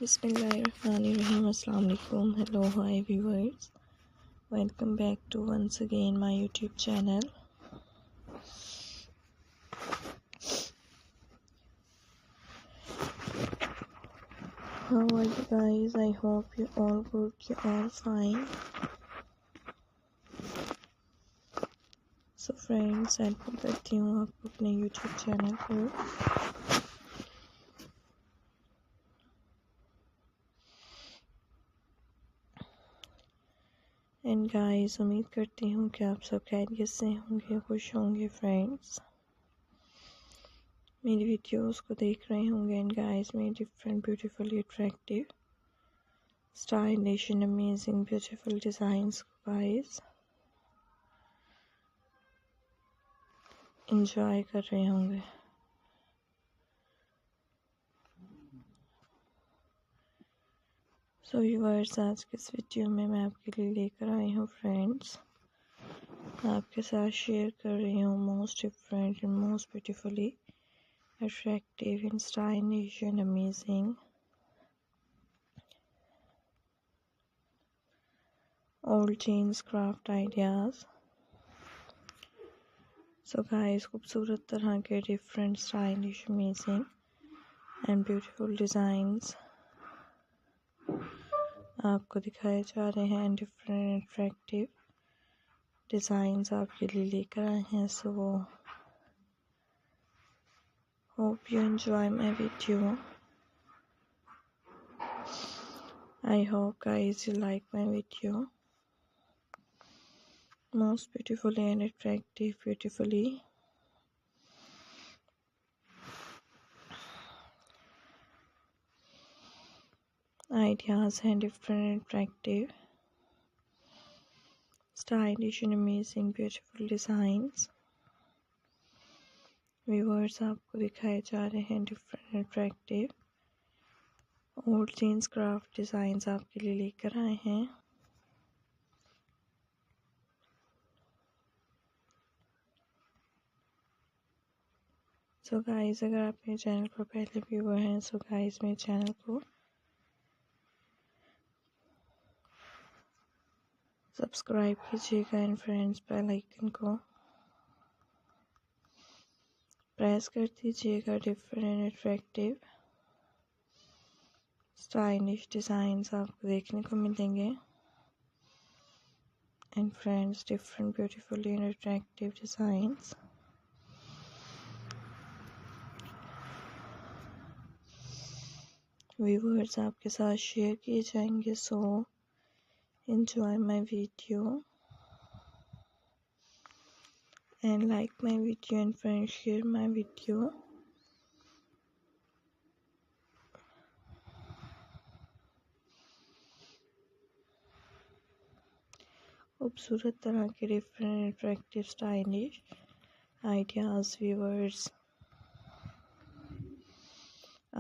Bismillahirrahmanirrahim. Assalamu alaikum. Hello, hi viewers. Welcome back to once again my YouTube channel. How are you guys? I hope you all good, you all fine. So friends, welcome करती हूँ आपको अपने YouTube channel पर। And guys, उम्मीद करती हूँ कि आप सब खैरियत से होंगे, खुश होंगे फ्रेंड्स। मेरी वीडियोस को देख रहे होंगे। एंड गाइस, मेरी different beautifully attractive stylish and amazing beautiful designs को गाइस इंजॉय कर रहे होंगे। सो व्यूअर्स, आज के इस वीडियो में मैं आपके लिए लेकर आई हूँ फ्रेंड्स, आपके साथ शेयर कर रही हूँ most different and most beautifully attractive and stylish and amazing old jeans craft ideas. So guys, खूबसूरत तरह के different stylish amazing and beautiful designs आपको दिखाए जा रहे हैं। एंड डिफरेंट अट्रैक्टिव डिज़ाइंस आपके लिए लेकर आए हैं। So hope you enjoy my video. I hope guys you like my video. Most beautifully and attractive, beautifully ideas and different attractive stylish and amazing beautiful designs viewers आपको दिखाए जा रहे हैं। Different attractive old jeans craft designs आपके लिए लेकर आए हैं। सो गाइस, अगर आप मेरे चैनल पर पहले व्यूअर हैं, सो गाइस मेरे चैनल को सब्सक्राइब कीजिएगा एंड फ्रेंड्स बेल आइकन को प्रेस कर दीजिएगा। डिफरेंट अट्रैक्टिव स्टाइलिश डिज़ाइंस आपको देखने को मिलेंगे। And friends, different beautiful and attractive designs viewers आपके साथ शेयर किए जाएंगे। सो enjoy my video and like my video and friends share my video. खूबसूरत तरह के different attractive stylish ideas viewers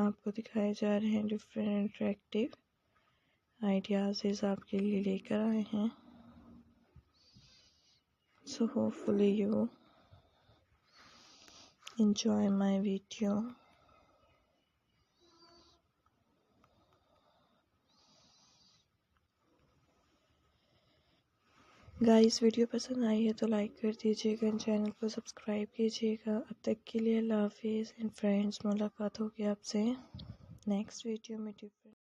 आपको दिखाए जा रहे हैं। डिफरेंट अट्रैक्टिव आइडियाज़ आपके लिए लेकर आए हैं। So hopefully you enjoy my video. Guys, video पसंद आई है तो लाइक कर दीजिएगा एंड चैनल को सब्सक्राइब कीजिएगा। अब तक के लिए अल्लाह हाफिज़ एंड फ्रेंड्स, मुलाकात होगी आपसे नेक्स्ट वीडियो में।